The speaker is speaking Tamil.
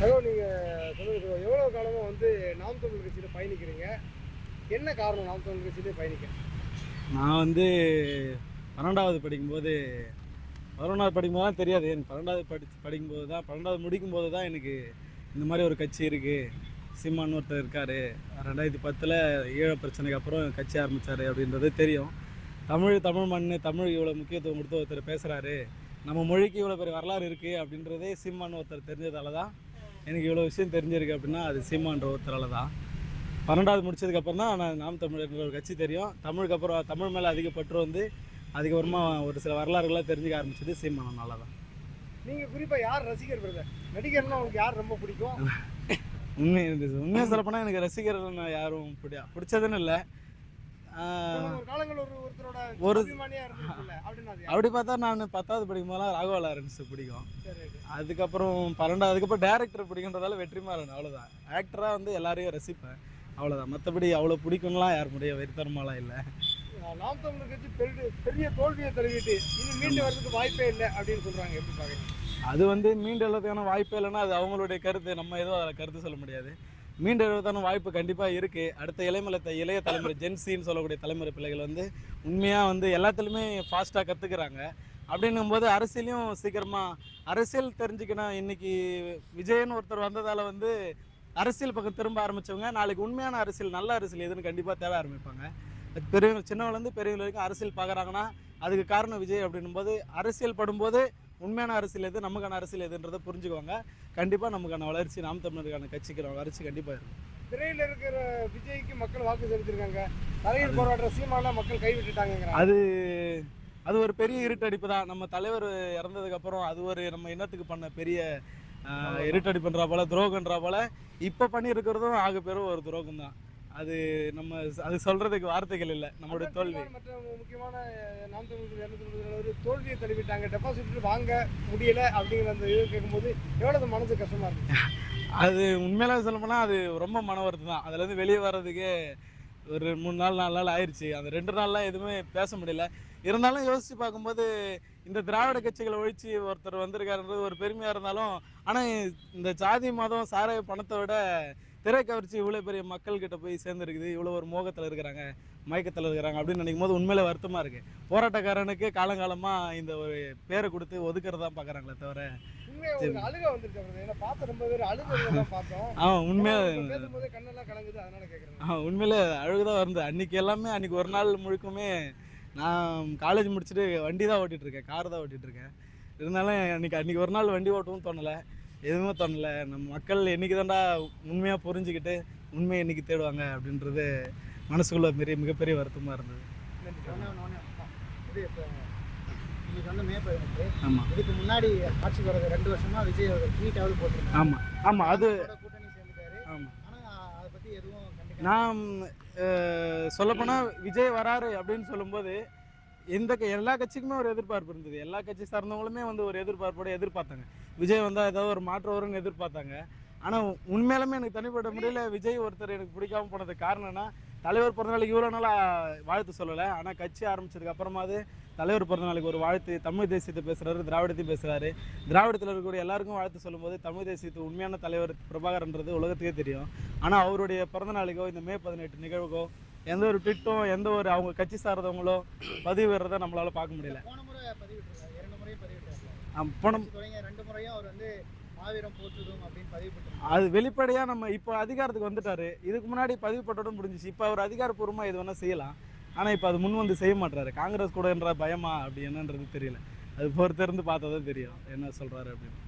சகோ நீங்கள் சொல்லுங்க, எவ்வளோ காலமாக வந்து நாம் தமிழர் கட்சியில் பயணிக்கிறீங்க? என்ன காரணம் நாம் தமிழர் கட்சியிலே பயணிக்க? நான் வந்து 12வது படிக்கும்போது 11வது படிக்கும்போது தான் தெரியாது. எனக்கு 12வது படிக்கும்போது தான் 12வது முடிக்கும்போது தான் எனக்கு இந்த மாதிரி ஒரு கட்சி இருக்குது, சீமான் ஒருத்தர் இருக்கார், 2010 ஈழ பிரச்சனைக்கு அப்புறம் கட்சி ஆரம்பித்தார் அப்படின்றது தெரியும். தமிழ் மண், தமிழ் இவ்வளோ முக்கியத்துவம் கொடுத்து ஒருத்தர் பேசுகிறாரு, நம்ம மொழிக்கு இவ்வளோ பெரிய வரலாறு இருக்குது அப்படின்றதே சீமான் ஒருத்தர் தெரிஞ்சதால தான் எனக்கு இவ்வளோ விஷயம் தெரிஞ்சிருக்கு. அப்படின்னா அது சீமான்ற ஒருத்தரால் தான். 12வது முடிச்சதுக்கப்புறம் தான் நான் நாம் தமிழர்ன்ற ஒரு கட்சி தெரியும். தமிழ் மேலே அதிக பற்று வந்து அதுக்கப்புறமா ஒரு சில வரலாறுகள்லாம் தெரிஞ்சுக்க ஆரம்பிச்சது சீமானால தான். நீங்கள் குறிப்பாக யார் ரசிகர் பிரதர்? நடிகர்னா உங்களுக்கு யார் ரொம்ப பிடிக்கும்? உண்மையாக சொல்லப்போனால் எனக்கு ரசிகர்கள் யாரும் பிடிச்சதுன்னு இல்லை. ஒரு அப்படி பார்த்தா நான் 10வது படிக்கும்போதெல்லாம் ராகவா லாரன்ஸ் பிடிக்கும். அதுக்கப்புறம் 12வது டேரக்டர் பிடிக்குன்றதால வெற்றிமாறன், அவ்வளோதான். ஆக்டராக வந்து எல்லாரையும் ரசிப்பேன், அவ்வளோதான். மற்றபடி அவ்வளோ பிடிக்கும்லாம் யார் முடியும் வெறித்தரமாலாம் இல்லை. நாம் தமிழர் கட்சி பெரிய தோல்வியை தழுவிட்டு இனி மீண்டு வரதுக்கு வாய்ப்பே இல்லை அப்படின்னு சொல்கிறாங்க. எப்படி பார்க்குறீங்க? அது வந்து மீண்டு எழுதுறதுக்கான வாய்ப்பே இல்லைன்னா அது அவங்களுடைய கருத்து, நம்ம எதுவும் அதில் கருத்து சொல்ல முடியாது. மீண்டு எழுதுறதுக்கான வாய்ப்பு கண்டிப்பாக இருக்குது. அடுத்த இளைய தலைமுறை ஜென்சின்னு சொல்லக்கூடிய தலைமுறை பிள்ளைகள் வந்து உண்மையாக வந்து எல்லாத்துலேயுமே ஃபாஸ்ட்டாக கற்றுக்குறாங்க. அப்படின்னும்போது அரசியலையும் சீக்கிரமாக அரசியல் தெரிஞ்சுக்கணும். இன்றைக்கி விஜயன் ஒருத்தர் வந்ததால் வந்து அரசியல் பக்கம் திரும்ப ஆரம்பித்தவங்க நாளைக்கு உண்மையான அரசியல், நல்ல அரசியல் எதுன்னு கண்டிப்பாக தேவை ஆரம்பிப்பாங்க. பெரியவங்க சின்னவங்கலேருந்து பெரியவங்க வரைக்கும் அரசியல் பார்க்குறாங்கன்னா அதுக்கு காரணம் விஜய். அப்படின்னும்போது அரசியல் படும்போது உண்மையான அரசியல் எது, நமக்கான அரசியல் எதுன்றதை புரிஞ்சுக்குவாங்க. கண்டிப்பாக நமக்கான வளர்ச்சி, நாம் தமிழருக்கான கட்சிக்கிற வளர்ச்சி கண்டிப்பாக இருக்கும். திரையில் இருக்கிற விஜய்க்கு மக்கள் வாக்கு செலுத்திருக்காங்க, தலைவர் போராட்ட சீமானா மக்கள் கைவிட்டுட்டாங்க. அது ஒரு பெரிய இருட்டடிப்பு தான். நம்ம தலைவர் இறந்ததுக்கப்புறம் அது ஒரு நம்ம இனத்துக்கு பண்ண பெரிய இருட்டடிப்புன்றா போல, துரோகன்றா போல இப்போ பண்ணியிருக்கிறதும் ஆக பெரும் ஒரு துரோகம் தான். அது சொல்றதுக்கு வார்த்தைகள் இல்லை. நம்மளுடைய தோல்வி. மற்ற முக்கியமான நாம் தமிழர் தோல்வியை தழுவிட்டாங்க, டெபாசிட் வாங்க முடியல அப்படிங்கிற அந்த இது கேட்கும்போது எவ்வளவு மனசு கஷ்டமா இருக்கு. அது உண்மையில சொல்லப்போனால் அது ரொம்ப மன வருத்தம் தான். அதுலேருந்து வெளியே வர்றதுக்கே ஒரு 3 நாள் 4 நாள் ஆயிடுச்சு. அந்த 2 நாள்லாம் எதுவுமே பேச முடியல. இருந்தாலும் யோசித்து பார்க்கும்போது இந்த திராவிட கட்சிகளை ஒழிச்சு ஒருத்தர் வந்திருக்காருன்றது ஒரு பெருமையாக இருந்தாலும், ஆனால் இந்த ஜாதி மதம் சாராய பணத்தை விட திரை கவர்ச்சி இவ்வளோ பெரிய மக்கள்கிட்ட போய் சேர்ந்துருக்குது, இவ்வளோ ஒரு மோகத்தில் இருக்கிறாங்க, மயக்கத்தில் இருக்கிறாங்க அப்படின்னு நினைக்கும் போது உண்மையிலே வருத்தமாக இருக்குது. போராட்டக்காரனுக்கு காலங்காலமாக இந்த ஒரு பேரை கொடுத்து ஒதுக்கிறதா பார்க்குறாங்களே தவிர உண்மையிலே அழுகுதான் வருது. அன்றைக்கி ஒரு நாள் முழுக்குமே நான் காலேஜ் முடிச்சுட்டு வண்டி தான் ஓட்டிகிட்ருக்கேன், கார் தான் ஓட்டிகிட்ருக்கேன். இருந்தாலும் அன்றைக்கி ஒரு நாள் வண்டி ஓட்டவும் தோணலை, எதுவுமே தோணலை. நம்ம மக்கள் என்றைக்கு தான்டா உண்மையாக புரிஞ்சுக்கிட்டு உண்மையை என்றைக்கு தேடுவாங்க அப்படின்றது மனசுக்குள்ள மிகப்பெரிய வருத்தமாக இருந்தது. ஆமாம், இதுக்கு முன்னாடி ஆட்சி வர்றது 2 வருஷமா விஜய் ட்வீட்டாவது போட்டிருக்காங்க. ஆமாம் ஆமாம், அது கூட்டணி சேர்ந்துட்டாரு. ஆமாம். ஆனால் அதை பற்றி எதுவும் நான் சொல்லப்போனால் விஜய் வராரு அப்படின்னு சொல்லும்போது எல்லா கட்சிக்குமே ஒரு எதிர்பார்ப்பு இருந்தது. எல்லா கட்சி சார்ந்தவங்களுமே வந்து ஒரு எதிர்பார்ப்போடு எதிர்பார்த்தாங்க. விஜய் வந்தால் ஏதாவது ஒரு மாற்றம் வரும்னு எதிர்பார்த்தாங்க. ஆனால் உண்மையிலுமே எனக்கு தனிப்பட்ட முறையில் விஜய் ஒருத்தர் எனக்கு பிடிக்காமல் போனதுக்கு காரணம்னா, தலைவர் பிறந்தநாளைக்கு இவ்வளோ நாளாக வாழ்த்து சொல்லலை. ஆனால் கட்சி ஆரம்பித்ததுக்கு அப்புறமாவது தலைவர் பிறந்தநாளைக்கு ஒரு வாழ்த்து, தமிழ் தேசியத்தை பேசுகிறாரு, திராவிடத்தையும் பேசுகிறாரு. திராவிடத்தில் இருக்கக்கூடிய எல்லாருக்கும் வாழ்த்து சொல்லும்போது தமிழ் தேசியத்து உண்மையான தலைவர் பிரபாகரன்றது உலகத்துக்கே தெரியும். ஆனால் அவருடைய பிறந்தநாளுக்கோ இந்த மே 18 நிகழ்வுக்கோ எந்த ஒரு ட்விட்டும் எந்த ஒரு அவங்க கட்சி சார்ந்தவங்களோ பதிவு வர்றதை நம்மளால் பார்க்க முடியல. அது வெளிப்படையாக நம்ம இப்போ அதிகாரத்துக்கு வந்துட்டாரு. இதுக்கு முன்னாடி பதிவு போட்டோடும் முடிஞ்சிச்சு. இப்போ அவர் அதிகாரப்பூர்வமாக இது வேணால் செய்யலாம். ஆனால் இப்போ அது முன் வந்து செய்ய மாட்டாரு. காங்கிரஸ் கூடன்ற பயமா அப்படி என்னன்றது தெரியல. அது பொறுத்திருந்து பார்த்தா தான் தெரியும் என்ன சொல்கிறாரு அப்படின்னு.